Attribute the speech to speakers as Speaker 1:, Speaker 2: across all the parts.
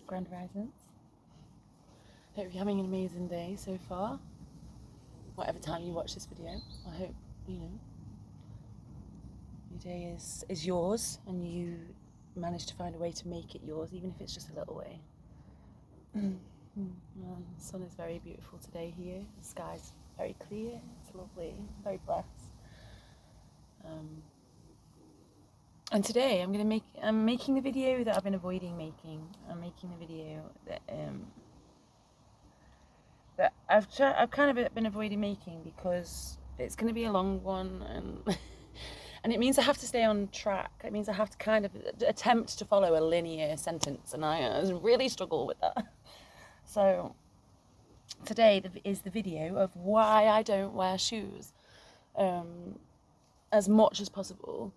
Speaker 1: Grand Risings. Hope you're having an amazing day so far. Whatever time you watch this video, I hope, your day is yours and you manage to find a way to make it yours, even if it's just a little way. The sun is very beautiful today here. The sky's very clear, it's lovely, very blessed. And today I'm making the video that I've been avoiding making. I'm making the video that I've kind of been avoiding making because it's going to be a long one, and and it means I have to stay on track. It means I have to kind of attempt to follow a linear sentence, and I really struggle with that. So today is the video of why I don't wear shoes as much as possible.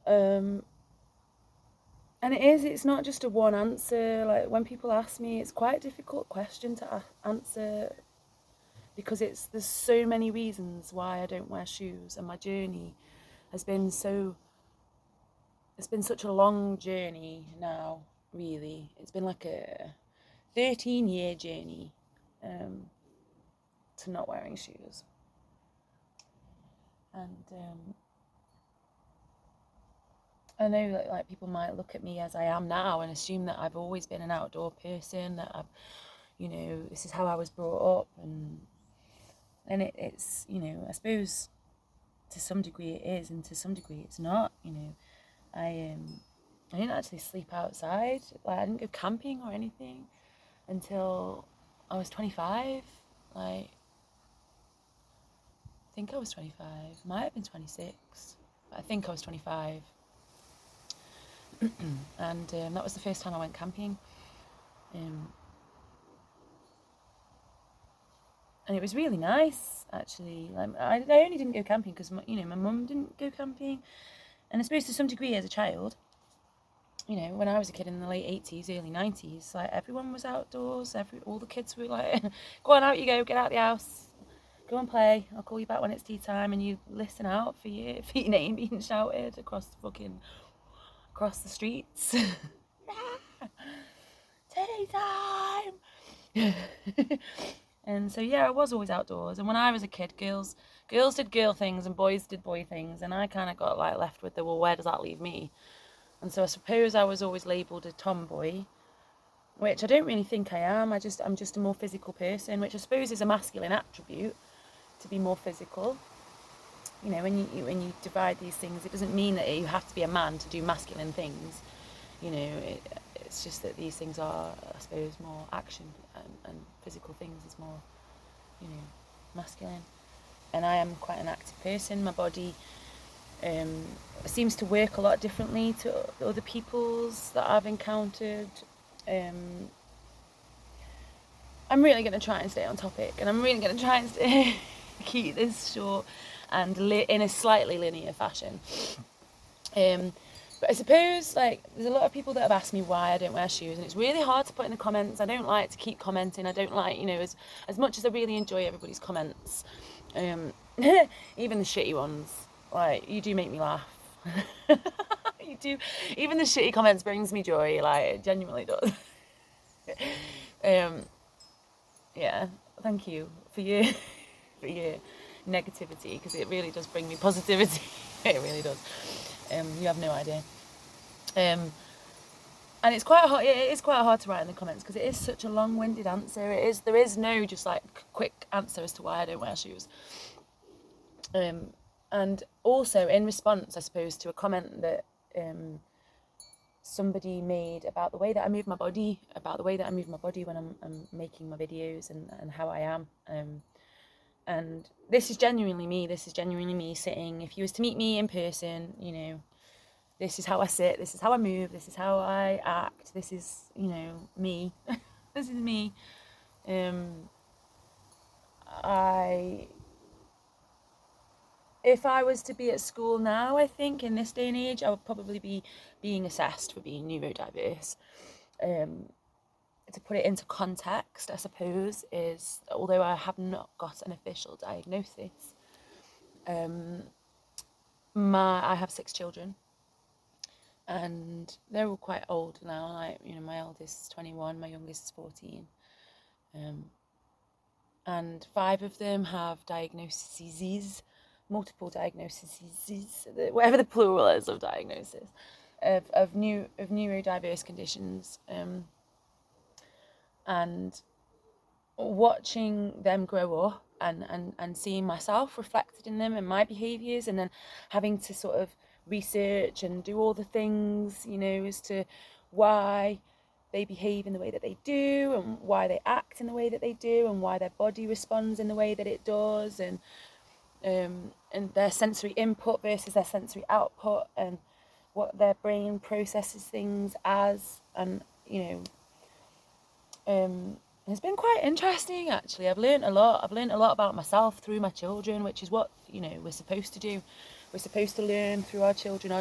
Speaker 1: And it's not just a one answer. Like, when people ask me, it's quite a difficult question to answer because there's so many reasons why I don't wear shoes, and my journey has been such a long journey now, really. It's been like a 13-year journey to not wearing shoes. And I know that like people might look at me as I am now and assume that I've always been an outdoor person, that this is how I was brought up, and it's I suppose to some degree it is, and to some degree it's not. I didn't actually sleep outside. Like, I didn't go camping or anything until I was 25. Like, I think I was 25. Might have been 26, but I think I was 25. And that was the first time I went camping. And it was really nice, actually. Like, I only didn't go camping because my mum didn't go camping, and I suppose to some degree as a child, when I was a kid in the late 80s, early 90s, like, everyone was outdoors. All the kids were like, "Go on, out you go, get out of the house, go and play. I'll call you back when it's tea time," and you listen out for your name being shouted across the streets. Tea time. And so, yeah, I was always outdoors. And when I was a kid, girls did girl things and boys did boy things, and I kind of got like left with well, where does that leave me? And so I suppose I was always labelled a tomboy, which I don't really think I am. I'm just a more physical person, which I suppose is a masculine attribute, to be more physical. When you divide these things, it doesn't mean that you have to be a man to do masculine things. It's just that these things are, I suppose, more action, and physical things is more, masculine. And I am quite an active person. My body seems to work a lot differently to other people's that I've encountered. I'm really going to try and stay on topic, and I'm really going to try and keep this short and in a slightly linear fashion. But I suppose, like, there's a lot of people that have asked me why I don't wear shoes, and it's really hard to put in the comments. I don't like to keep commenting. I don't like, as much as I really enjoy everybody's comments, even the shitty ones, like, you do make me laugh. You do. Even the shitty comments brings me joy, like, it genuinely does. Yeah, thank you for your negativity, because it really does bring me positivity. It really does. You have no idea. And it is quite hard to write in the comments because it is such a long-winded answer. There is no just like quick answer as to why I don't wear shoes. And also in response, I suppose, to a comment that somebody made about the way that I move my body, when I'm making my videos, and how I am. And this is genuinely me sitting. If you was to meet me in person, this is how I sit, this is how I move, this is how I act, this is, me. This is me. If I was to be at school now, I think in this day and age, I would probably be being assessed for being neurodiverse. To put it into context, I suppose, is, although I have not got an official diagnosis, I have 6 children. and they're all quite old now. Like, you know, my eldest is 21, my youngest is 14, and 5 of them have diagnoses, multiple diagnoses, whatever the plural is of diagnosis, of neurodiverse conditions, and watching them grow up and seeing myself reflected in them and my behaviours, and then having to sort of research and do all the things, you know, as to why they behave in the way that they do, and why they act in the way that they do, and why their body responds in the way that it does, and their sensory input versus their sensory output, and what their brain processes things as. And, you know, it's been quite interesting, actually. I've learned a lot about myself through my children, which is what, you know, we're supposed to do. We're supposed to learn through our children.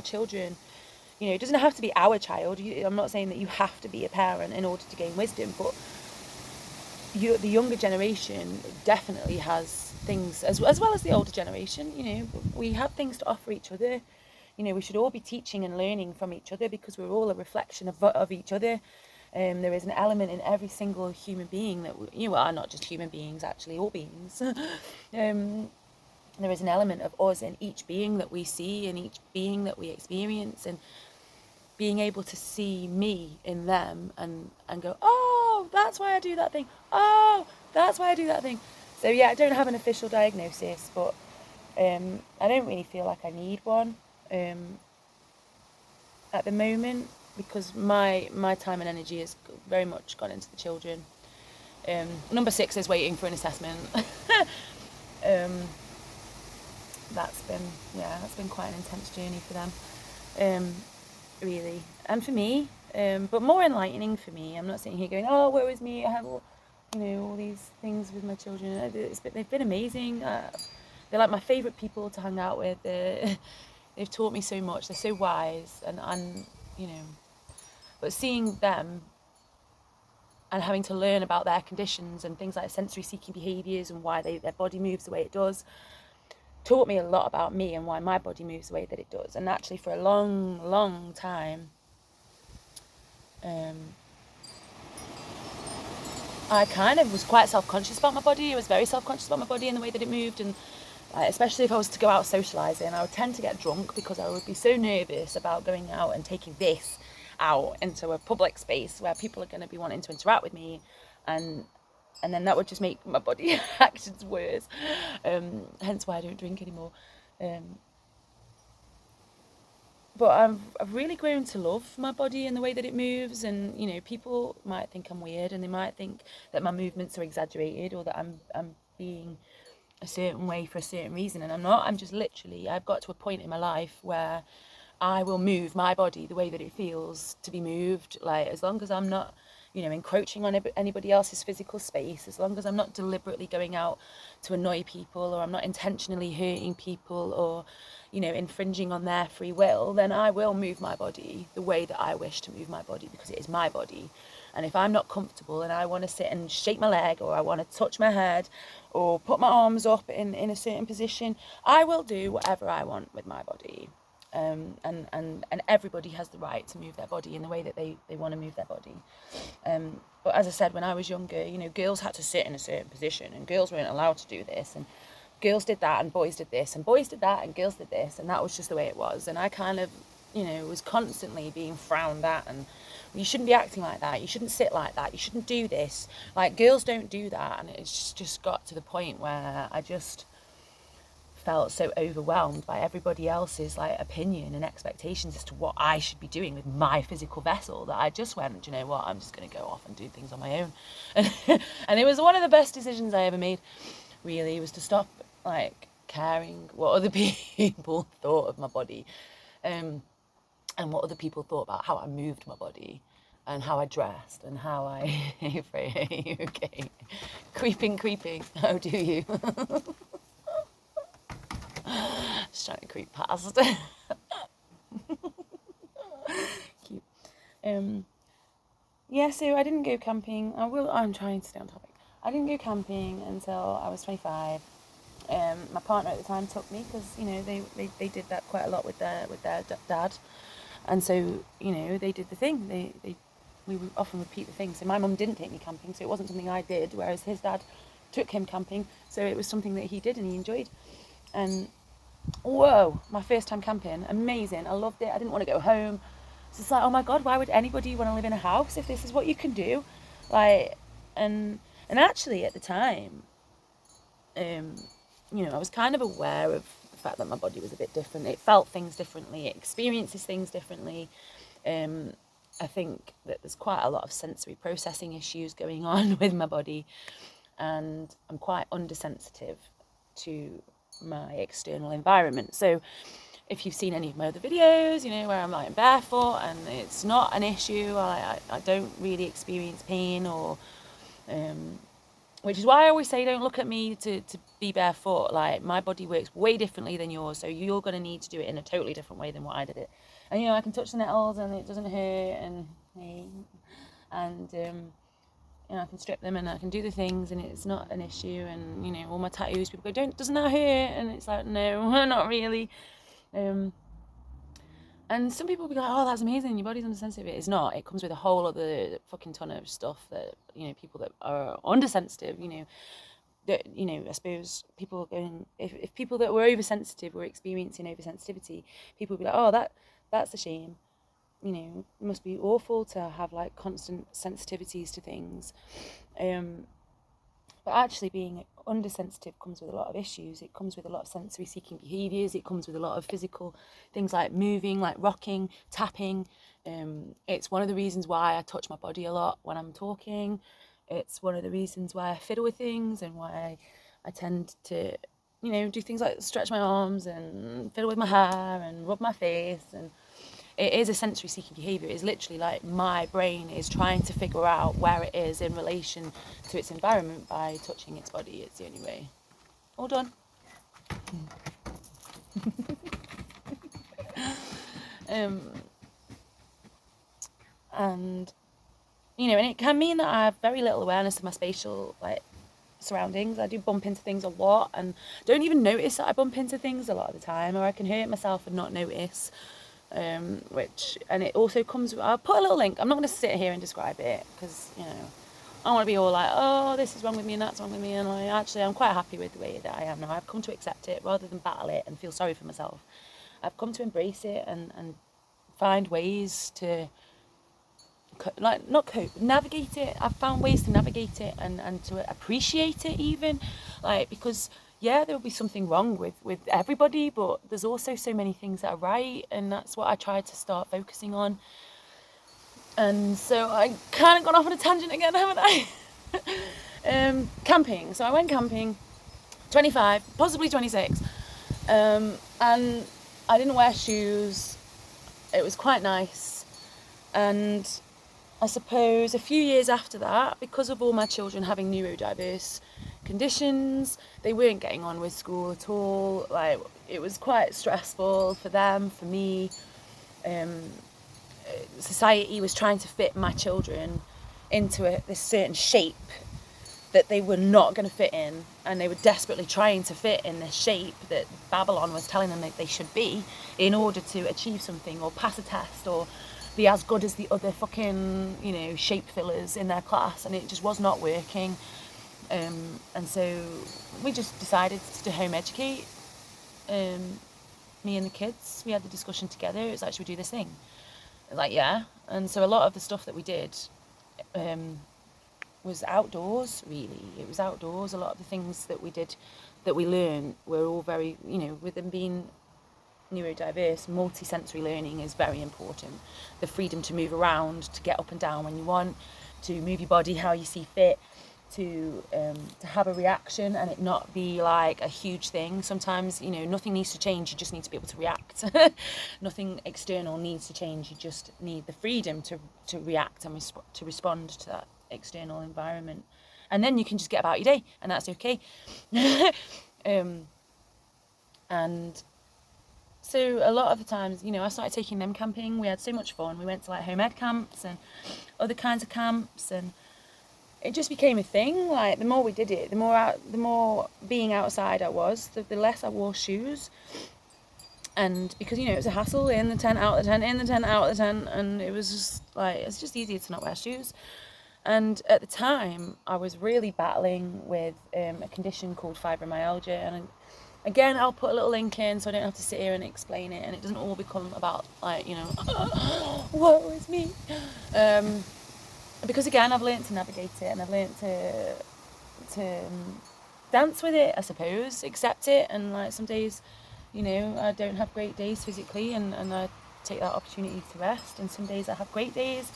Speaker 1: You know, it doesn't have to be our child. I'm not saying that you have to be a parent in order to gain wisdom, but the younger generation definitely has things, as well as the older generation. You know, we have things to offer each other. You know, we should all be teaching and learning from each other, because we're all a reflection of each other. There is an element in every single human being that you are not just human beings, actually, all beings. There is an element of us in each being that we see, in each being that we experience, and being able to see me in them and go, oh, that's why I do that thing. Oh, that's why I do that thing. So yeah, I don't have an official diagnosis, but I don't really feel like I need one at the moment, because my time and energy has very much gone into the children. Number 6 is waiting for an assessment. That's been quite an intense journey for them, really, and for me, but more enlightening for me. I'm not sitting here going, oh, woe is me, I have all, you know, all these things with my children. They've been amazing. They're like my favourite people to hang out with. They've taught me so much. They're so wise, and you know, but seeing them and having to learn about their conditions and things like sensory seeking behaviours and why their body moves the way it does, taught me a lot about me and why my body moves the way that it does. And actually, for a long time, I kind of was quite self-conscious about my body. I was very self-conscious about my body and the way that it moved, and especially if I was to go out socialising, I would tend to get drunk because I would be so nervous about going out and taking this out into a public space where people are going to be wanting to interact with me, and then that would just make my body actions worse. Hence why I don't drink anymore. But I've really grown to love my body and the way that it moves, and you know, people might think I'm weird, and they might think that my movements are exaggerated, or that I'm being a certain way for a certain reason, and I'm not. I'm just literally, I've got to a point in my life where I will move my body the way that it feels to be moved, like as long as I'm not, you know, encroaching on anybody else's physical space, as long as I'm not deliberately going out to annoy people, or I'm not intentionally hurting people, or, you know, infringing on their free will, then I will move my body the way that I wish to move my body, because it is my body. And if I'm not comfortable and I want to sit and shake my leg, or I want to touch my head, or put my arms up in a certain position, I will do whatever I want with my body. And everybody has the right to move their body in the way that they want to move their body. But as I said, when I was younger, you know, girls had to sit in a certain position, and girls weren't allowed to do this, and girls did that, and boys did this, and boys did that, and girls did this, and that was just the way it was. And I kind of, you know, was constantly being frowned at, and you shouldn't be acting like that, you shouldn't sit like that, you shouldn't do this, like girls don't do that. And it's just got to the point where I just felt so overwhelmed by everybody else's like opinion and expectations as to what I should be doing with my physical vessel, that I just went, do you know what, I'm just going to go off and do things on my own. And it was one of the best decisions I ever made, really, was to stop like caring what other people thought of my body, and what other people thought about how I moved my body and how I dressed and how I okay, creeping, how do you? Just trying to creep past. Cute. Yeah, so I didn't go camping. I'm trying to stay on topic. I didn't go camping until I was 25. My partner at the time took me, because, you know, they did that quite a lot with their dad. And so, they did the thing. We would often repeat the thing. So my mum didn't take me camping, so it wasn't something I did, whereas his dad took him camping, so it was something that he did and he enjoyed. And whoa, my first time camping, amazing. I loved it. I didn't want to go home. So it's like, oh my God, why would anybody want to live in a house if this is what you can do? And actually at the time, I was kind of aware of the fact that my body was a bit different. It felt things differently. It experiences things differently. I think that there's quite a lot of sensory processing issues going on with my body, and I'm quite undersensitive to my external environment. So if you've seen any of my other videos, where I'm lying barefoot and it's not an issue, I don't really experience pain or which is why I always say don't look at me to be barefoot. Like, my body works way differently than yours, so you're going to need to do it in a totally different way than what I did it. And I can touch the nettles and it doesn't hurt, and I can strip them and I can do the things and it's not an issue. And all my tattoos, people go, doesn't that hurt? And it's like, no, not really. And some people will be like, oh, that's amazing, your body's undersensitive. It's not. It comes with a whole other fucking ton of stuff that, people that are undersensitive, that, I suppose people are going, if people that were oversensitive were experiencing oversensitivity, people would be like, oh, that's a shame. It must be awful to have like constant sensitivities to things. But actually being undersensitive comes with a lot of issues. It comes with a lot of sensory seeking behaviours. It comes with a lot of physical things like moving, like rocking, tapping. It's one of the reasons why I touch my body a lot when I'm talking. It's one of the reasons why I fiddle with things and why I tend to, do things like stretch my arms and fiddle with my hair and rub my face. And it is a sensory seeking behaviour. It's literally like my brain is trying to figure out where it is in relation to its environment by touching its body. It's the only way. All done. And it can mean that I have very little awareness of my spatial surroundings. I do bump into things a lot and don't even notice that I bump into things a lot of the time, or I can hurt myself and not notice. And it also comes, I'll put a little link. I'm not going to sit here and describe it because, I don't want to be all like, oh, this is wrong with me and that's wrong with me. And I'm quite happy with the way that I am now. I've come to accept it rather than battle it and feel sorry for myself. I've come to embrace it and find ways to, not cope, navigate it. I've found ways to navigate it and to appreciate it even, because yeah, there will be something wrong with everybody, but there's also so many things that are right, and that's what I tried to start focusing on. And so I kind of gone off on a tangent again, haven't I? Camping. So I went camping, 25, possibly 26, and I didn't wear shoes. It was quite nice, and I suppose a few years after that, because of all my children having neurodiverse conditions, they weren't getting on with school at all. It was quite stressful for them, for me. Society was trying to fit my children into this certain shape that they were not going to fit in, and they were desperately trying to fit in this shape that Babylon was telling them that they should be in order to achieve something or pass a test or be as good as the other fucking, shape fillers in their class, and it just was not working. And so we just decided to home educate, me and the kids. We had the discussion together. It was like, should we do this thing? Yeah. And so a lot of the stuff that we did was outdoors, really. It was outdoors. A lot of the things that we did, that we learned, were all very, with them being neurodiverse, multi-sensory learning is very important. The freedom to move around, to get up and down when you want, to move your body how you see fit, to have a reaction and it not be like a huge thing. Sometimes, nothing needs to change, you just need to be able to react. Nothing external needs to change, you just need the freedom to react and to respond to that external environment. And then you can just get about your day, and that's okay. And so a lot of the times, I started taking them camping. We had so much fun. We went to home ed camps and other kinds of camps, and it just became a thing. The more we did it, the more being outside I was, the less I wore shoes. And because, you know, it was a hassle, in the tent, out of the tent, in the tent, out of the tent, and it was just like, it's just easier to not wear shoes. And at the time, I was really battling with a condition called fibromyalgia. And again, I'll put a little link in so I don't have to sit here and explain it, and it doesn't all become about, like, you know, woe is me. Because again, I've learned to navigate it, and I've learned to dance with it, I suppose, accept it. And like, some days, you know, I don't have great days physically, and I take that opportunity to rest. And some days I have great days.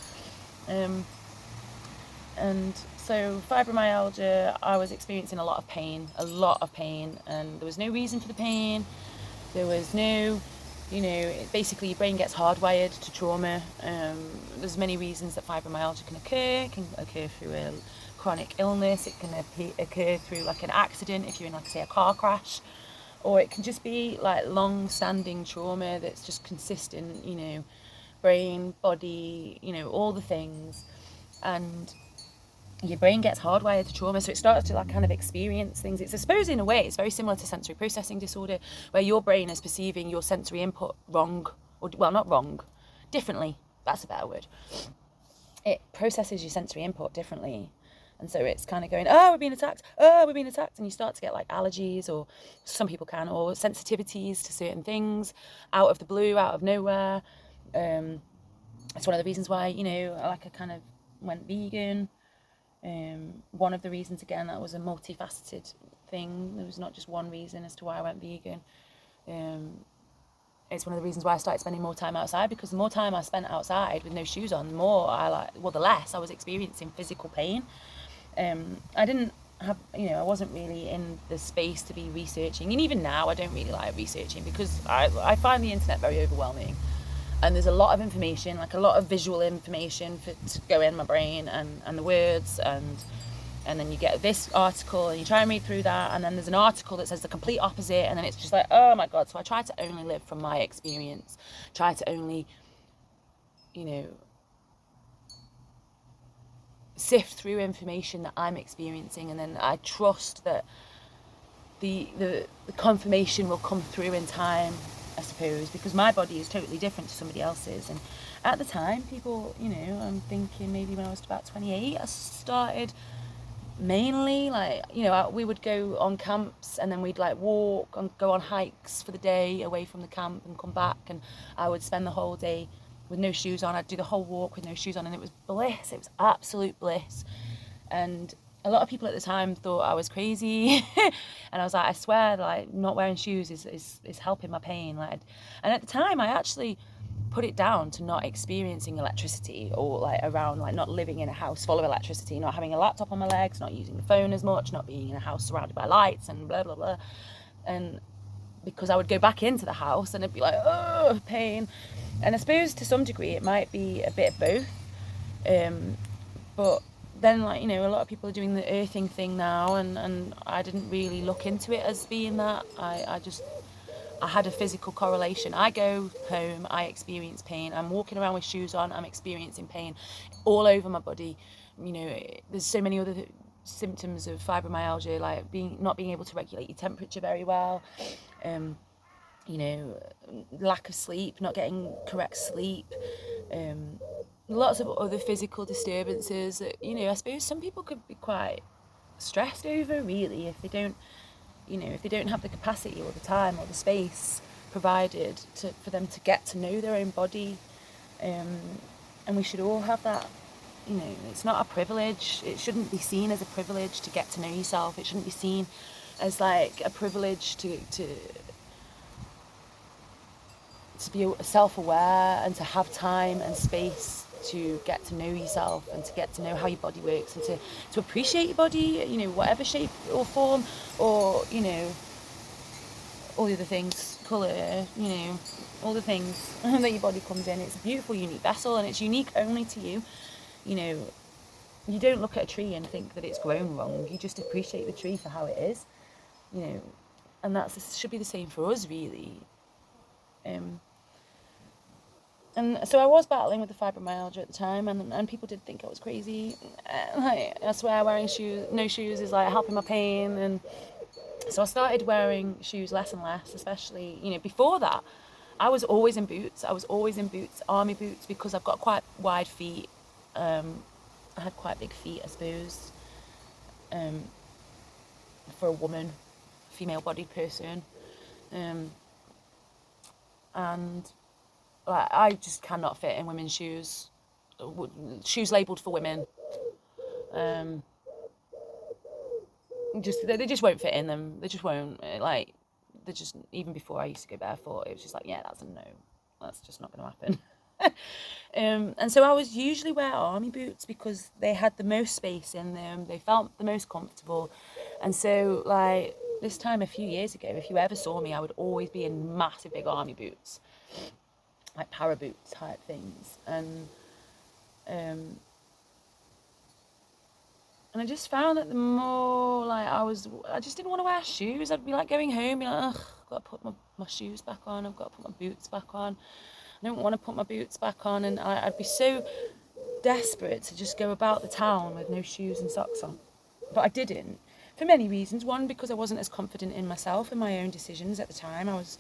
Speaker 1: And so fibromyalgia, I was experiencing a lot of pain, and there was no reason for the pain. There was no, you know, basically your brain gets hardwired to trauma. There's many reasons that fibromyalgia can occur. It can occur through a chronic illness. It can occur through like an accident, if you're in, like, say, a car crash. Or it can just be like long-standing trauma that's just consistent, you know, brain, body, you know, all the things. And your brain gets hardwired to trauma, so it starts to like kind of experience things. It's, I suppose, in a way, it's very similar to sensory processing disorder, where your brain is perceiving your sensory input wrong, or, well, not wrong, differently. That's a better word. It processes your sensory input differently. And so it's kind of going, oh, we're being attacked, and you start to get like allergies, or some people can, or sensitivities to certain things out of the blue, out of nowhere. It's one of the reasons why, you know, like, I kind of went vegan. One of the reasons, again, that was a multifaceted thing. There was not just one reason as to why I went vegan. It's one of the reasons why I started spending more time outside, because the more time I spent outside with no shoes on, the less I was experiencing physical pain. I didn't have, you know, I wasn't really in the space to be researching, and even now I don't really like researching, because I find the internet very overwhelming, and there's a lot of information, like a lot of visual information to go in my brain, and the words, and then you get this article and you try and read through that, and then there's an article that says the complete opposite, and then it's just like, oh my god. So I try to only live from my experience, try to only, you know, sift through information that I'm experiencing, and then I trust that the confirmation will come through in time, I suppose, because my body is totally different to somebody else's. And at the time, people, you know, I'm thinking maybe when I was about 28, I started mainly, like, you know, we would go on camps, and then we'd like walk and go on hikes for the day away from the camp and come back, and I would spend the whole day with no shoes on. I'd do the whole walk with no shoes on, and it was bliss. It was absolute bliss. And a lot of people at the time thought I was crazy. And I was like, I swear, like, not wearing shoes is helping my pain. Like, and at the time, I actually put it down to not experiencing electricity, or like around, like, not living in a house full of electricity, not having a laptop on my legs, not using the phone as much, not being in a house surrounded by lights and blah blah blah. And because I would go back into the house and it'd be like, oh, pain. And I suppose to some degree it might be a bit of both. But then, like, you know, a lot of people are doing the earthing thing now, and I didn't really look into it as being that. I had a physical correlation. I go home, I experience pain. I'm walking around with shoes on, I'm experiencing pain all over my body. You know, there's so many other symptoms of fibromyalgia, like not being able to regulate your temperature very well, you know, lack of sleep, not getting correct sleep, lots of other physical disturbances that, you know, I suppose some people could be quite stressed over, really, if they don't, you know, if they don't have the capacity or the time or the space provided for them to get to know their own body. And we should all have that. You know, it's not a privilege. It shouldn't be seen as a privilege to get to know yourself. It shouldn't be seen as like a privilege to be self-aware and to have time and space to get to know yourself and to get to know how your body works, and to appreciate your body, you know, whatever shape or form, or, you know, all the other things, colour, you know, all the things that your body comes in. It's a beautiful, unique vessel, and it's unique only to you. You know, you don't look at a tree and think that it's grown wrong. You just appreciate the tree for how it is, you know, and should be the same for us, really. And so I was battling with the fibromyalgia at the time, and people did think I was crazy. Like, I swear, wearing no shoes is like helping my pain. And so I started wearing shoes less and less, especially, you know, before that, I was always in boots. Army boots, because I've got quite wide feet. I had quite big feet, I suppose, for a woman, female-bodied person. And I just cannot fit in women's shoes. Shoes labelled for women. They just won't fit in them. They just won't. Like, they just, even before I used to go barefoot, it was just like, yeah, that's a no. That's just not going to happen. And so I was usually wear army boots because they had the most space in them. They felt the most comfortable. And so, like, this time a few years ago, if you ever saw me, I would always be in massive big army boots, like para boots type things. And I just found that the more, like, I just didn't want to wear shoes. I'd be like going home, be like, ugh, I've got to put my shoes back on. I've got to put my boots back on. I don't want to put my boots back on. And I'd be so desperate to just go about the town with no shoes and socks on. But I didn't, for many reasons. One, because I wasn't as confident in myself and my own decisions at the time. I was,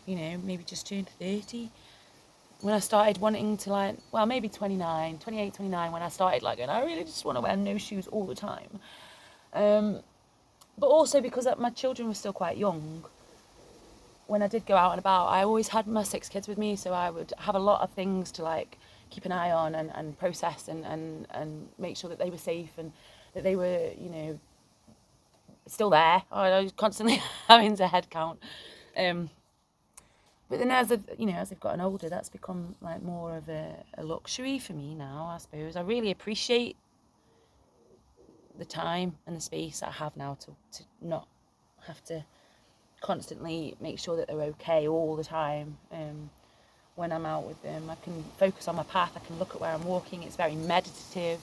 Speaker 1: maybe just turned 30. When I started wanting to, like, well, maybe 28, 29, when I started, like, going, I really just want to wear no shoes all the time. But also because my children were still quite young. When I did go out and about, I always had my 6 kids with me, so I would have a lot of things to, like, keep an eye on and process and make sure that they were safe and that they were, still there. I was constantly having to head count. But then as they've gotten older, that's become, like, more of a luxury for me now, I suppose. I really appreciate the time and the space I have now to not have to constantly make sure that they're okay all the time. When I'm out with them, I can focus on my path. I can look at where I'm walking. It's very meditative.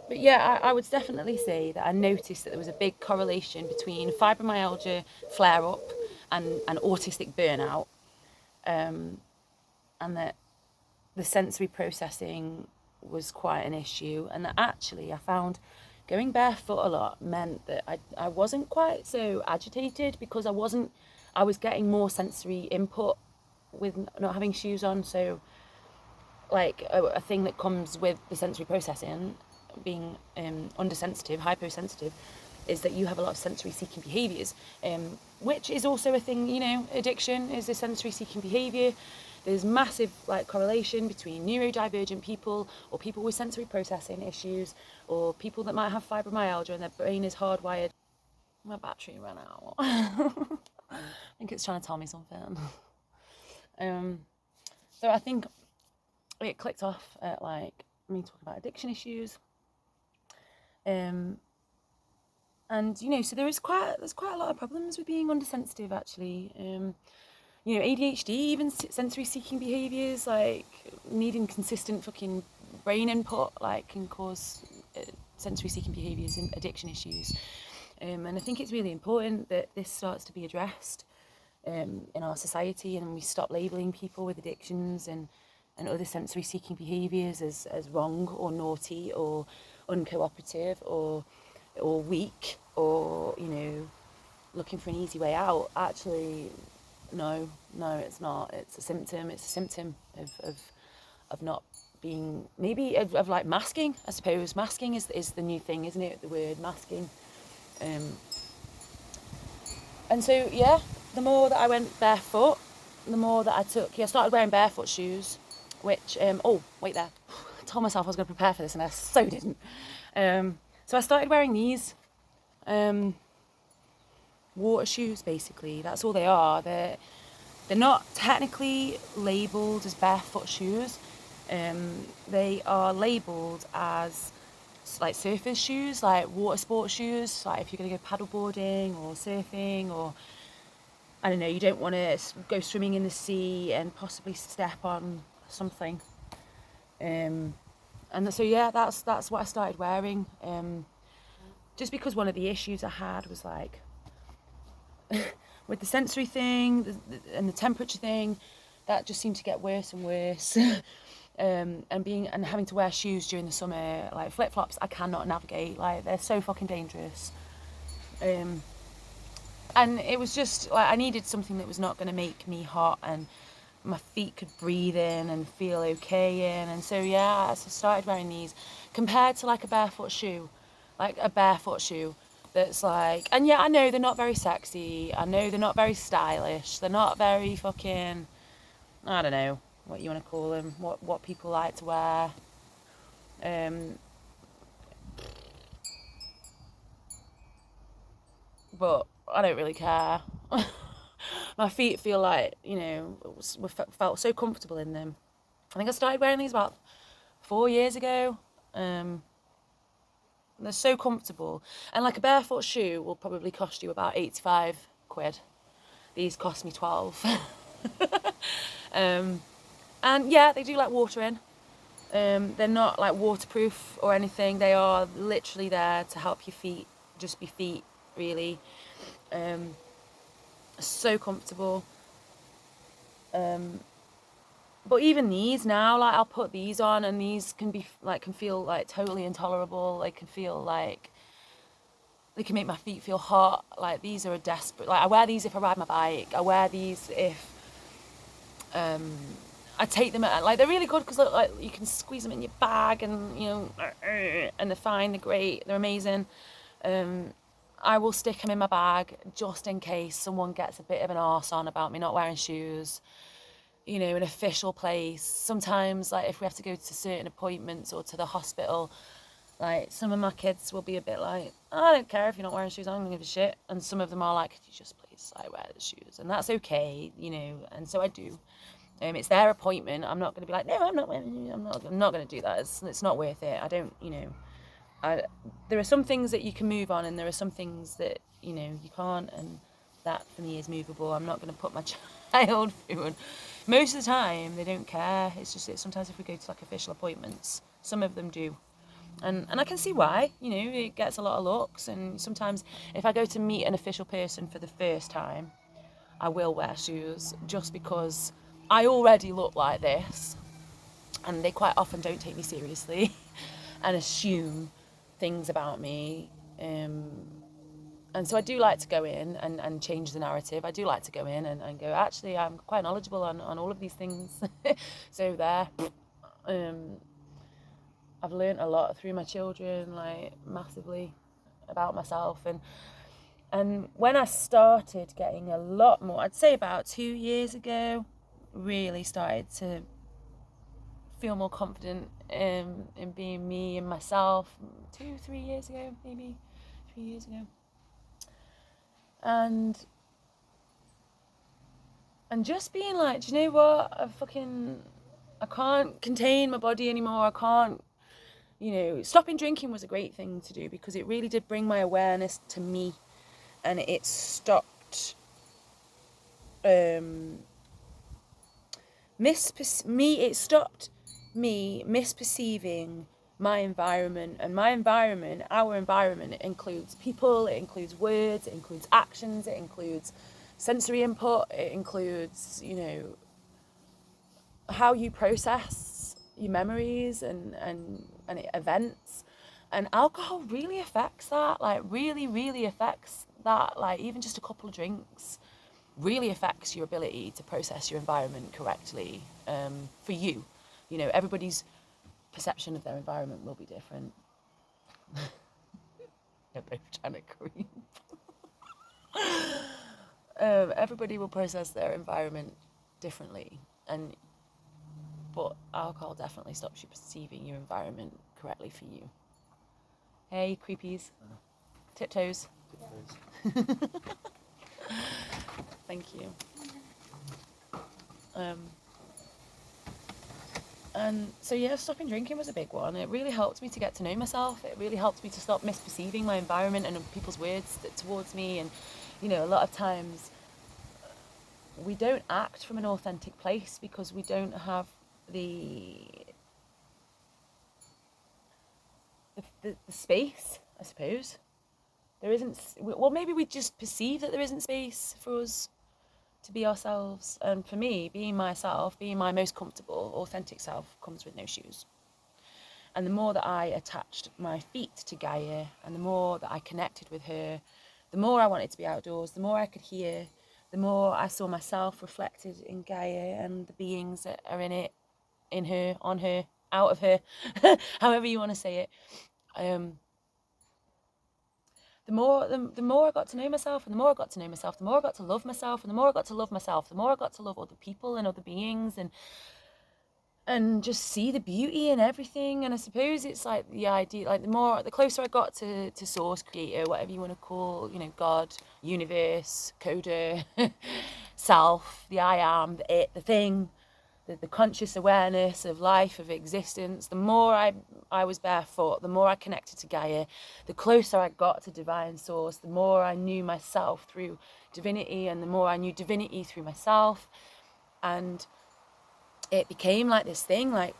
Speaker 1: But yeah, I would definitely say that I noticed that there was a big correlation between fibromyalgia flare-up and autistic burnout, and that the sensory processing was quite an issue, and that actually I found going barefoot a lot meant that I wasn't quite so agitated because I was getting more sensory input with not having shoes on. So, like, a thing that comes with the sensory processing, being undersensitive, hyposensitive, is that you have a lot of sensory seeking behaviours, which is also a thing. Addiction is a sensory seeking behaviour. There's massive, like, correlation between neurodivergent people or people with sensory processing issues or people that might have fibromyalgia and their brain is hardwired. My battery ran out. I think it's trying to tell me something. So I think it clicked off at, like, me talking about addiction issues. And so there's quite a lot of problems with being undersensitive, actually. ADHD, even sensory seeking behaviours, like needing consistent fucking brain input, like, can cause sensory seeking behaviours and addiction issues. And I think it's really important that this starts to be addressed in our society, and we stop labelling people with addictions and other sensory seeking behaviours as wrong or naughty or uncooperative or weak or looking for an easy way out. Actually, no, it's not. It's a symptom. It's a symptom of not being, maybe of like masking. I suppose masking is the new thing, isn't it? The word masking. And so, yeah, the more that I went barefoot, the more that I started wearing barefoot shoes, which, oh, wait there. I told myself I was going to prepare for this and I so didn't. So I started wearing these water shoes, basically. That's all they are. They're not technically labelled as barefoot shoes. They are labelled as, like, surfers shoes, like water sports shoes, like if you're going to go paddleboarding or surfing, or I don't know, you don't want to go swimming in the sea and possibly step on something. And so, yeah, that's what I started wearing. Just because one of the issues I had was, like, with the sensory thing and the temperature thing, that just seemed to get worse and worse. And having to wear shoes during the summer, like flip-flops, I cannot navigate. Like, they're so fucking dangerous. And it was just like I needed something that was not going to make me hot and my feet could breathe in and feel okay in. And so yeah, so I started wearing these compared to like a barefoot shoe that's like, and yeah, I know they're not very sexy, I know they're not very stylish, they're not very fucking, I don't know what you want to call them, what people like to wear. But I don't really care. My feet feel like, you know, felt so comfortable in them. I think I started wearing these about 4 years ago. They're so comfortable. And like a barefoot shoe will probably cost you about 85 quid. These cost me 12. And yeah, they do like water in. They're not like waterproof or anything. They are literally there to help your feet just be feet, really. So comfortable. But even these now, like I'll put these on and these can feel like totally intolerable. They can feel like they can make my feet feel hot. Like these are a desperate, like I wear these if I ride my bike. I wear these if I take them at, like they're really good because like you can squeeze them in your bag and, you know, and they're fine, they're great, they're amazing. I will stick them in my bag just in case someone gets a bit of an arse on about me not wearing shoes. You know, an official place. Sometimes, like, if we have to go to certain appointments or to the hospital, like, some of my kids will be a bit like, I don't care if you're not wearing shoes, I don't give a shit. And some of them are like, could you just please, like, wear the shoes? And that's okay, you know, and so I do. It's their appointment. I'm not going to be like, no, I'm not wearing shoes. I'm not going to do that. It's not worth it. I don't, you know, there are some things that you can move on and there are some things that, you know, you can't, and that for me is movable. I'm not going to put my child through, and most of the time they don't care. It's just that sometimes if we go to like official appointments, some of them do, and I can see why. You know, it gets a lot of looks, and sometimes if I go to meet an official person for the first time, I will wear shoes just because I already look like this and they quite often don't take me seriously and assume things about me. And so I do like to go in and change the narrative. I do like to go in and go, actually, I'm quite knowledgeable on all of these things. So there. I've learned a lot through my children, like massively about myself. And when I started getting a lot more, I'd say about 2 years ago, really started to feel more confident in being me and myself. 3 years ago, maybe 3 years ago. And just being like, do you know what? I can't contain my body anymore. I can't, you know, stopping drinking was a great thing to do because it really did bring my awareness to me, and it stopped it stopped me misperceiving my environment. And my environment, our environment, it includes people, it includes words, it includes actions, it includes sensory input, it includes, you know, how you process your memories and events. And alcohol really affects that, like really affects that. Like even just a couple of drinks really affects your ability to process your environment correctly. For you, you know, everybody's perception of their environment will be different. They're both trying to creep. Everybody will process their environment differently, but alcohol definitely stops you perceiving your environment correctly for you. Hey, creepies. Tiptoes. Thank you. And so yeah, stopping drinking was a big one. It really helped me to get to know myself. It really helped me to stop misperceiving my environment and people's words towards me. And, you know, a lot of times we don't act from an authentic place because we don't have the space, I suppose. There isn't, well, maybe we just perceive that there isn't space for us to be ourselves. And for me, being myself, being my most comfortable, authentic self comes with no shoes. And the more that I attached my feet to Gaia and the more that I connected with her, the more I wanted to be outdoors, the more I could hear, the more I saw myself reflected in Gaia and the beings that are in it, in her, on her, out of her, however you want to say it. The more I got to know myself, and the more I got to know myself, the more I got to love myself, and the more I got to love myself, the more I got to love other people and other beings, and just see the beauty in everything. And I suppose it's like the idea, like the closer I got to source, creator, whatever you want to call, God, universe, coder, self, the I am, the it, the thing, the conscious awareness of life, of existence, the more I was barefoot, the more I connected to Gaia, the closer I got to divine source, the more I knew myself through divinity, and the more I knew divinity through myself. And it became like this thing, like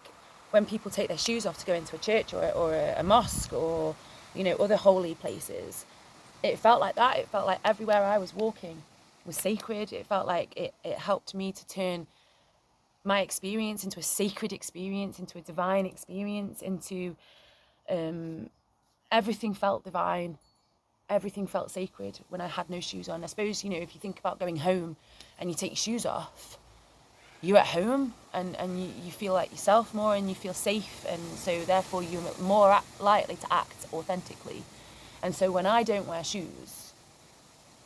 Speaker 1: when people take their shoes off to go into a church or a mosque or, other holy places, it felt like that. It felt like everywhere I was walking was sacred. It felt like it helped me to turn my experience into a sacred experience, into a divine experience, into everything felt divine. Everything felt sacred when I had no shoes on. I suppose, if you think about going home and you take your shoes off, you're at home and you feel like yourself more, and you feel safe, and so therefore you're more likely to act authentically. And so when I don't wear shoes,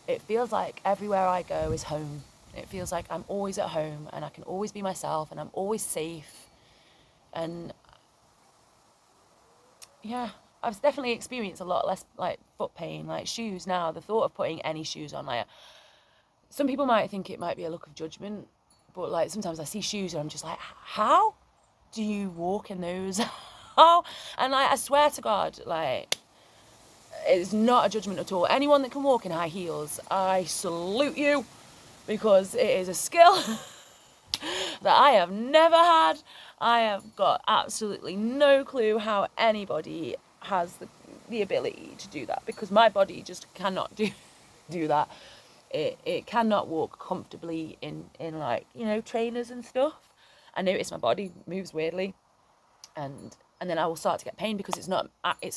Speaker 1: it feels like everywhere I go is home. It feels like I'm always at home, and I can always be myself, and I'm always safe. And yeah, I've definitely experienced a lot less like foot pain, like shoes now. The thought of putting any shoes on, like, some people might think it might be a look of judgment, but like sometimes I see shoes and I'm just like, how do you walk in those? How? And like, I swear to God, like, it's not a judgment at all. Anyone that can walk in high heels, I salute you, because it is a skill that I have never had. I have got absolutely no clue how anybody has the ability to do that, because my body just cannot do that. It cannot walk comfortably in like, trainers and stuff. I notice my body moves weirdly, and then I will start to get pain because it's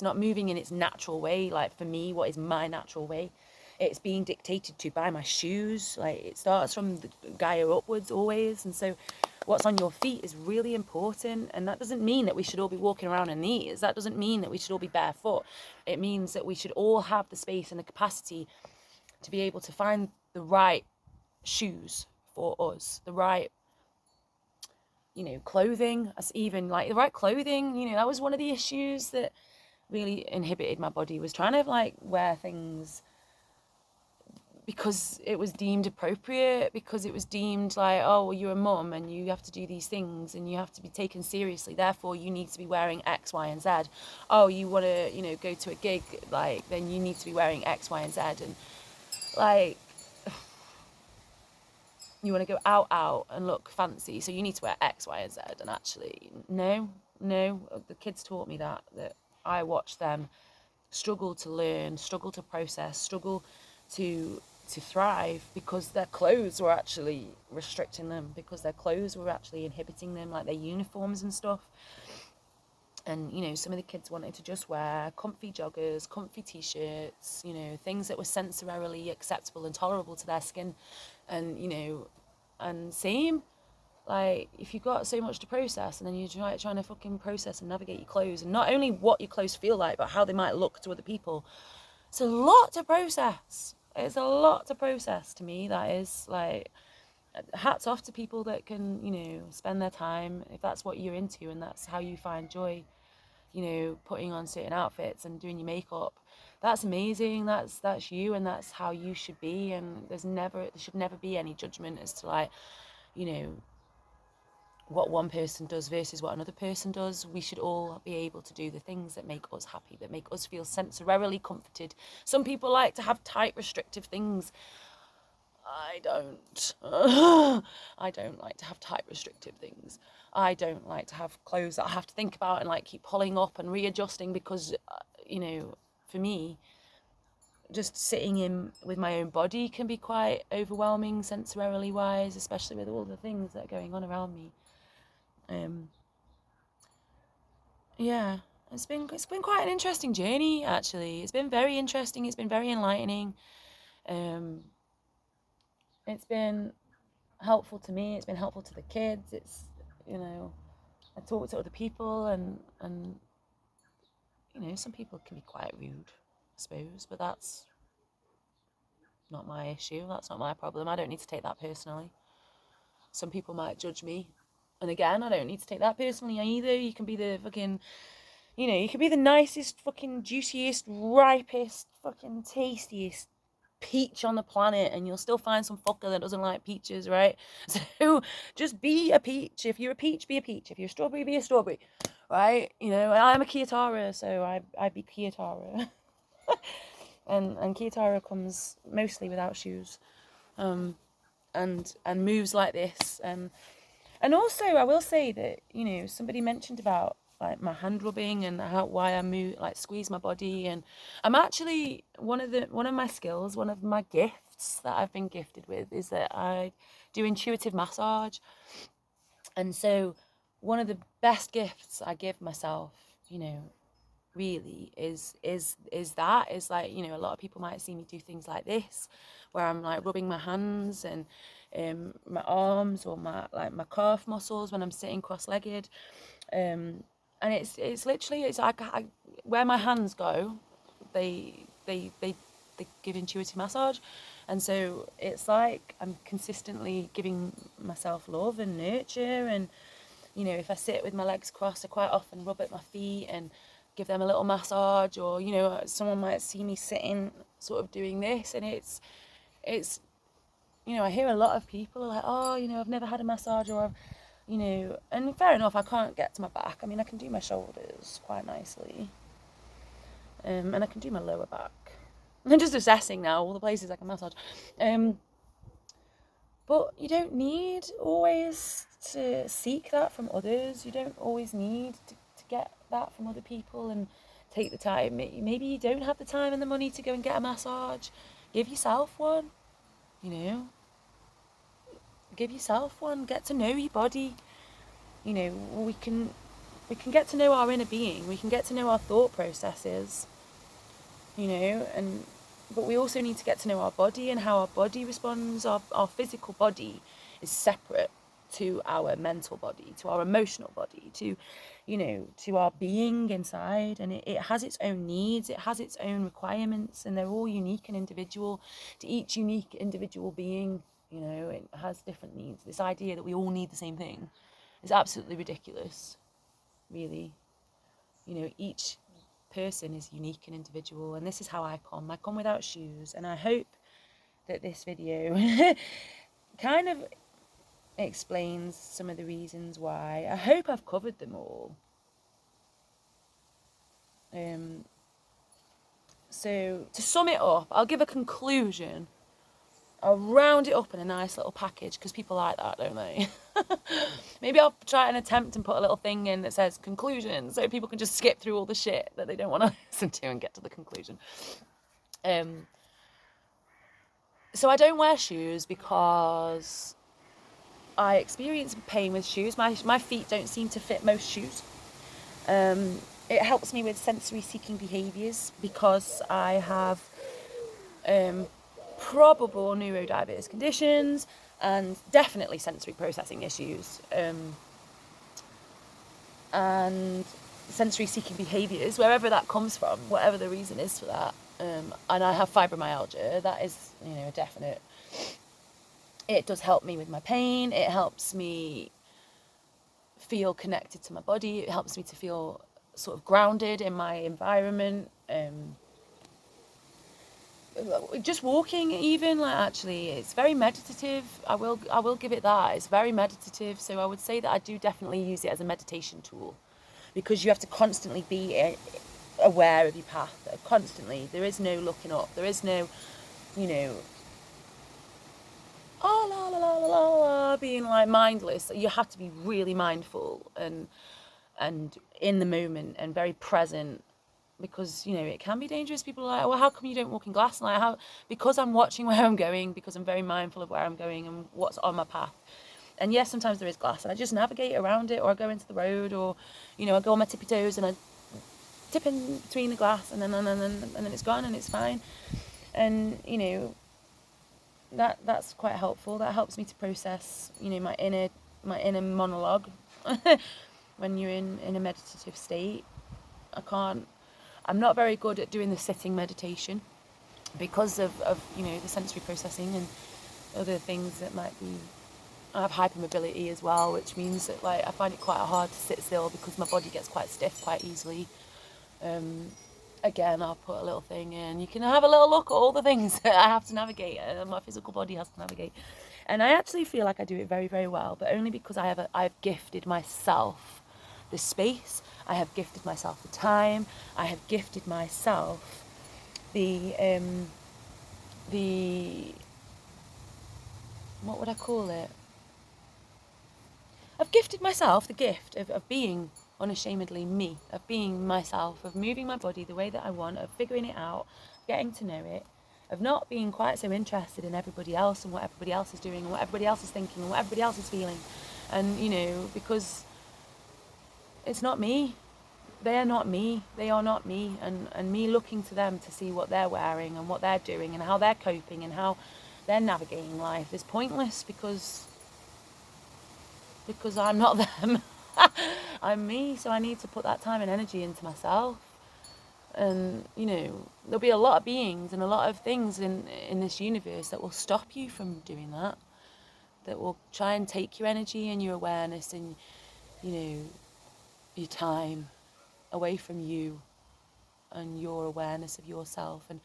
Speaker 1: not moving in its natural way. Like, for me, what is my natural way? It's being dictated to by my shoes. Like, it starts from the Gaia upwards always, and so what's on your feet is really important. And that doesn't mean that we should all be walking around in these. That doesn't mean that we should all be barefoot. It means that we should all have the space and the capacity to be able to find the right shoes for us, the right, clothing, even like the right clothing. That was one of the issues that really inhibited my body, was trying to like wear things because it was deemed appropriate, because it was deemed like, oh, well, you're a mum and you have to do these things and you have to be taken seriously, therefore you need to be wearing X, Y, and Z. Oh, you want to, go to a gig, like, then you need to be wearing X, Y, and Z. And like, you want to go out and look fancy, so you need to wear X, Y, and Z. And actually, no, the kids taught me that I watched them struggle to learn, struggle to process, struggle to thrive, because their clothes were actually restricting them, because their clothes were actually inhibiting them, like their uniforms and stuff. And, some of the kids wanted to just wear comfy joggers, comfy t-shirts, things that were sensorily acceptable and tolerable to their skin. And, and same, like, if you've got so much to process, and then you're trying to fucking process and navigate your clothes, and not only what your clothes feel like, but how they might look to other people. It's a lot to process. It's a lot to process to me. That is, like, hats off to people that can, spend their time, if that's what you're into and that's how you find joy, putting on certain outfits and doing your makeup. That's amazing. That's you, and that's how you should be. And there should never be any judgment as to, like, what one person does versus what another person does. We should all be able to do the things that make us happy, that make us feel sensorily comforted. Some people like to have tight, restrictive things. I don't. I don't like to have tight, restrictive things. I don't like to have clothes that I have to think about and like keep pulling up and readjusting, because, for me, just sitting in with my own body can be quite overwhelming sensorily wise, especially with all the things that are going on around me. Yeah, it's been quite an interesting journey, actually. It's been very interesting. It's been very enlightening. It's been helpful to me. It's been helpful to the kids. It's, you know, I talk to other people, and you know, some people can be quite rude, I suppose, but that's not my issue. That's not my problem. I don't need to take that personally. Some people might judge me, and again, I don't need to take that personally either. You can be the fucking, you know, you can be the nicest, fucking juiciest, ripest, fucking tastiest peach on the planet, and you'll still find some fucker that doesn't like peaches, right? So just be a peach. If you're a peach, be a peach. If you're a strawberry, be a strawberry, right? You know, I'm a Kiyotara, so I be Kiyotara. and Kiyotara comes mostly without shoes, and moves like this, and also I will say that, you know, somebody mentioned about like my hand rubbing and why I move, like squeeze my body, and I'm actually one of my skills, one of my gifts that I've been gifted with is that I do intuitive massage. And so one of the best gifts I give myself, you know, really is like, you know, a lot of people might see me do things like this, where I'm like rubbing my hands and my arms, or my calf muscles when I'm sitting cross-legged, and it's literally, it's like where my hands go, they give intuitive massage. And so it's like I'm consistently giving myself love and nurture. And, you know, if I sit with my legs crossed, I quite often rub at my feet and give them a little massage. Or, you know, someone might see me sitting sort of doing this, and it's you know, I hear a lot of people like, oh, you know, I've never had a massage, or I've, you know, and fair enough, I can't get to my back. I mean, I can do my shoulders quite nicely, and I can do my lower back. I'm just assessing now all the places I can massage, but you don't need always to seek that from others. You don't always need to get that from other people and take the time. Maybe you don't have the time and the money to go and get a massage. Give yourself one, you know. Give yourself one. Get to know your body. You know, we can get to know our inner being. We can get to know our thought processes, you know, but we also need to get to know our body and how our body responds. Our physical body is separate to our mental body, to our emotional body, to, you know, to our being inside. And it has its own needs, it has its own requirements, and they're all unique and individual to each unique individual being. You know, it has different needs. This idea that we all need the same thing is absolutely ridiculous, really. You know, each person is unique and individual, and this is how I come without shoes. And I hope that this video kind of explains some of the reasons why. I hope I've covered them all. So to sum it up, I'll give a conclusion. I'll round it up in a nice little package, because people like that, don't they? Maybe I'll try an attempt and put a little thing in that says conclusion, so people can just skip through all the shit that they don't want to listen to and get to the conclusion. So I don't wear shoes because I experience pain with shoes. My feet don't seem to fit most shoes. It helps me with sensory seeking behaviours because I have probable neurodiverse conditions and definitely sensory processing issues, and sensory seeking behaviours, wherever that comes from, whatever the reason is for that. And I have fibromyalgia. That is, you know, a definite. It does help me with my pain. It helps me feel connected to my body. It helps me to feel sort of grounded in my environment. Just walking, even, like, actually, it's very meditative. I will give it that. It's very meditative. So I would say that I do definitely use it as a meditation tool, because you have to constantly be aware of your path. Constantly, there is no looking up. There is no, you know, oh la la la la la, being like mindless. You have to be really mindful and in the moment and very present. Because, you know, it can be dangerous. People are like, well, how come you don't walk in glass? And like, how? Because I'm watching where I'm going, because I'm very mindful of where I'm going and what's on my path. And yes, sometimes there is glass, and I just navigate around it, or I go into the road, or, you know, I go on my tippy toes and I tip in between the glass, and then it's gone, and it's fine. And, you know, that's quite helpful. That helps me to process, you know, my inner monologue. When you're in a meditative state, I'm not very good at doing the sitting meditation because of you know, the sensory processing and other things that might be. I have hypermobility as well, which means that, like, I find it quite hard to sit still because my body gets quite stiff quite easily. Again, I'll put a little thing in. You can have a little look at all the things that I have to navigate, and my physical body has to navigate. And I actually feel like I do it very, very well, but only because I've gifted myself the space, I have gifted myself the time, I have gifted myself the what would I call it? I've gifted myself the gift of being unashamedly me, of being myself, of moving my body the way that I want, of figuring it out, getting to know it, of not being quite so interested in everybody else and what everybody else is doing and what everybody else is thinking and what everybody else is feeling. And, you know, because it's not me. They are not me. They are not me. And me looking to them to see what they're wearing and what they're doing and how they're coping and how they're navigating life is pointless because I'm not them. I'm me, so I need to put that time and energy into myself. And, you know, there'll be a lot of beings and a lot of things in this universe that will stop you from doing that will try and take your energy and your awareness and, you know, your time away from you and your awareness of yourself. And,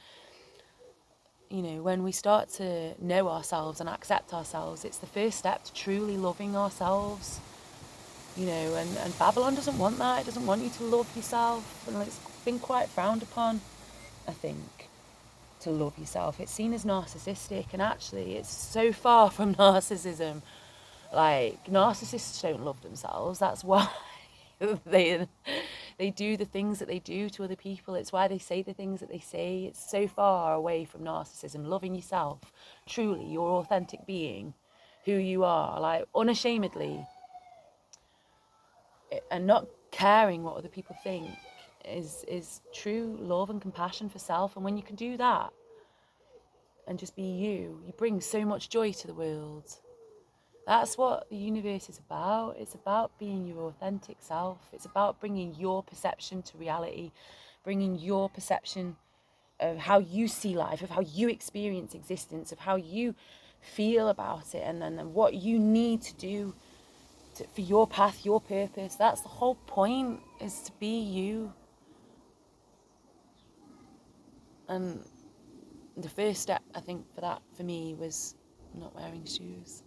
Speaker 1: you know, when we start to know ourselves and accept ourselves, it's the first step to truly loving ourselves. You know, and Babylon doesn't want that. It doesn't want you to love yourself. And it's been quite frowned upon, I think, to love yourself. It's seen as narcissistic, and actually it's so far from narcissism. Like, narcissists don't love themselves. That's why they do the things that they do to other people. It's why they say the things that they say. It's so far away from narcissism. Loving yourself, truly, your authentic being, who you are, like, unashamedly, and not caring what other people think is true love and compassion for self. And when you can do that and just be you bring so much joy to the world. That's what the universe is about. It's about being your authentic self. It's about bringing your perception to reality, bringing your perception of how you see life, of how you experience existence, of how you feel about it, and then what you need to do for your path, your purpose. That's the whole point, is to be you. And the first step, I think, for that, for me, was not wearing shoes.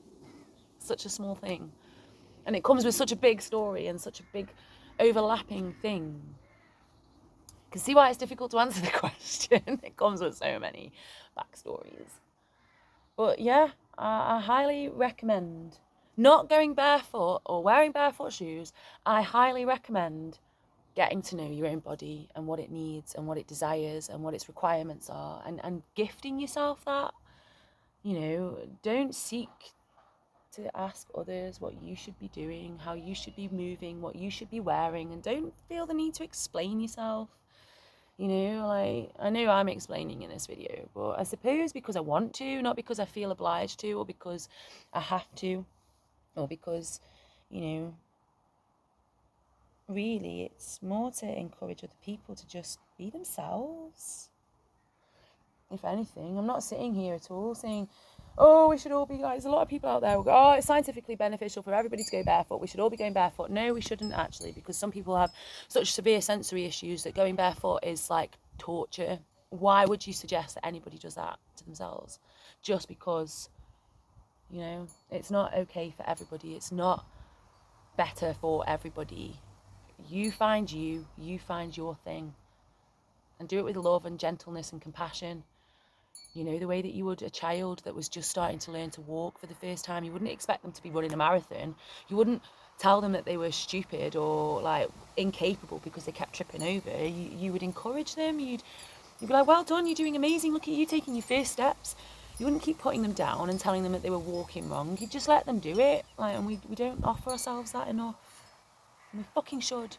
Speaker 1: Such a small thing. And it comes with such a big story and such a big overlapping thing. You can see why it's difficult to answer the question. It comes with so many backstories. But yeah, I highly recommend not going barefoot or wearing barefoot shoes. I highly recommend getting to know your own body and what it needs and what it desires and what its requirements are, and gifting yourself that. You know, don't seek to ask others what you should be doing, how you should be moving, what you should be wearing, and don't feel the need to explain yourself. You know, like, I know I'm explaining in this video, but I suppose because I want to, not because I feel obliged to, or because I have to, or because, you know, really it's more to encourage other people to just be themselves. If anything, I'm not sitting here at all saying, oh, we should all be, like, there's a lot of people out there who go, oh, it's scientifically beneficial for everybody to go barefoot, we should all be going barefoot. No, we shouldn't, actually, because some people have such severe sensory issues that going barefoot is like torture. Why would you suggest that anybody does that to themselves? Just because, you know, it's not okay for everybody. It's not better for everybody. You find your thing, and do it with love and gentleness and compassion. You know, the way that you would a child that was just starting to learn to walk for the first time. You wouldn't expect them to be running a marathon. You wouldn't tell them that they were stupid or, like, incapable because they kept tripping over. You would encourage them. You'd be like, well done, you're doing amazing. Look at you taking your first steps. You wouldn't keep putting them down and telling them that they were walking wrong. You'd just let them do it. Like, and we don't offer ourselves that enough. And we fucking should.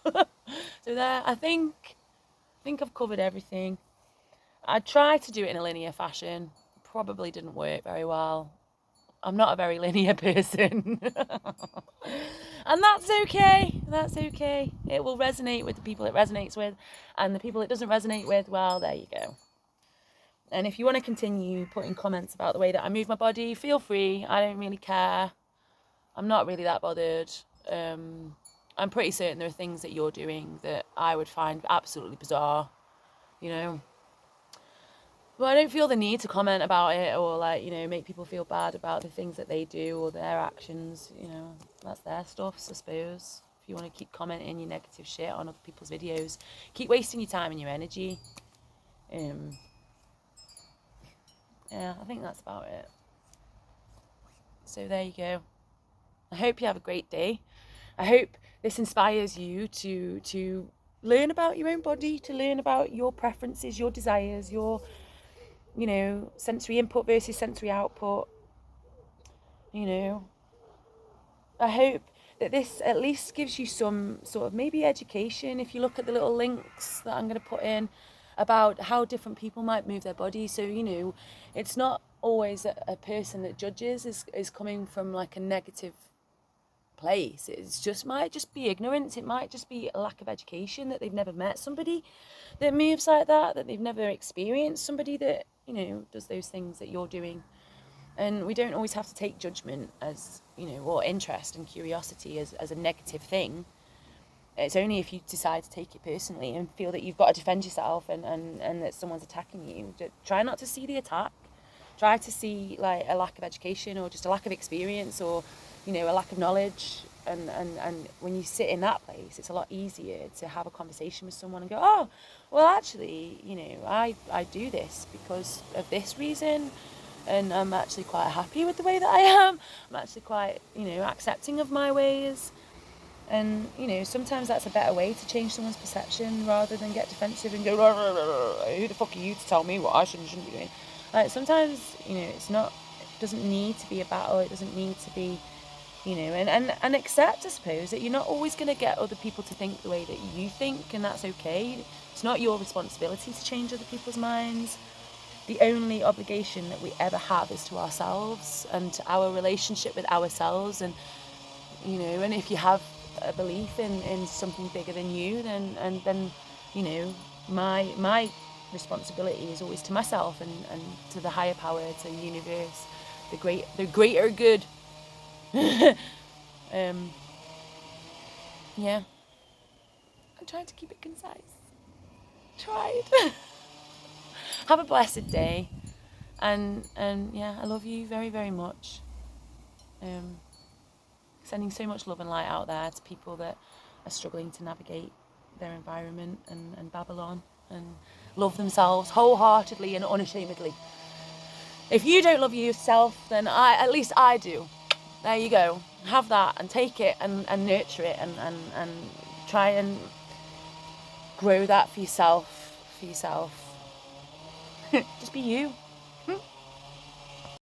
Speaker 1: So there, I think I've covered everything. I try to do it in a linear fashion. probably didn't work very well. I'm not a very linear person. And that's okay. That's okay. It will resonate with the people it resonates with, and the people it doesn't resonate with, well, there you go. And if you want to continue putting comments about the way that I move my body, feel free. I don't really care. I'm not really that bothered. I'm pretty certain there are things that you're doing that I would find absolutely bizarre, you know. But I don't feel the need to comment about it or, like, you know, make people feel bad about the things that they do or their actions. You know, that's their stuff, I suppose. If you want to keep commenting your negative shit on other people's videos, keep wasting your time and your energy. Yeah, I think that's about it. So there you go. I hope you have a great day. I hope this inspires you to learn about your own body, to learn about your preferences, your desires, your, you know, sensory input versus sensory output. You know, I hope that this at least gives you some sort of maybe education. If you look at the little links that I'm going to put in about how different people might move their body. So, you know, it's not always a person that judges is coming from like a negative place. It's just might just be ignorance. It might just be a lack of education, that they've never met somebody that moves like that they've never experienced somebody that, you know, does those things that you're doing. And we don't always have to take judgment as, you know, or interest and curiosity as a negative thing. It's only if you decide to take it personally and feel that you've got to defend yourself and that someone's attacking you. Try not to see the attack. Try to see like a lack of education or just a lack of experience or, you know, a lack of knowledge. And when you sit in that place, it's a lot easier to have a conversation with someone and go, oh, well, actually, you know, I do this because of this reason. And I'm actually quite happy with the way that I am. I'm actually quite, you know, accepting of my ways. And, you know, sometimes that's a better way to change someone's perception rather than get defensive and go, rah, rah, rah, rah, who the fuck are you to tell me what I should and shouldn't be doing? Like, sometimes, you know, it doesn't need to be a battle. It doesn't need to be, you know, and accept, I suppose, that you're not always going to get other people to think the way that you think, and that's okay. It's not your responsibility to change other people's minds. The only obligation that we ever have is to ourselves and to our relationship with ourselves. And, you know, and if you have a belief in something bigger than you, then you know, my responsibility is always to myself and to the higher power, to the universe, the greater good. Yeah, I'm trying to keep it concise. Tried. Have a blessed day, and yeah, I love you very, very much. Sending so much love and light out there to people that are struggling to navigate their environment and Babylon and love themselves wholeheartedly and unashamedly. If you don't love yourself, then at least I do. There you go. Have that and take it and nurture it and try and grow that for yourself. Just be you.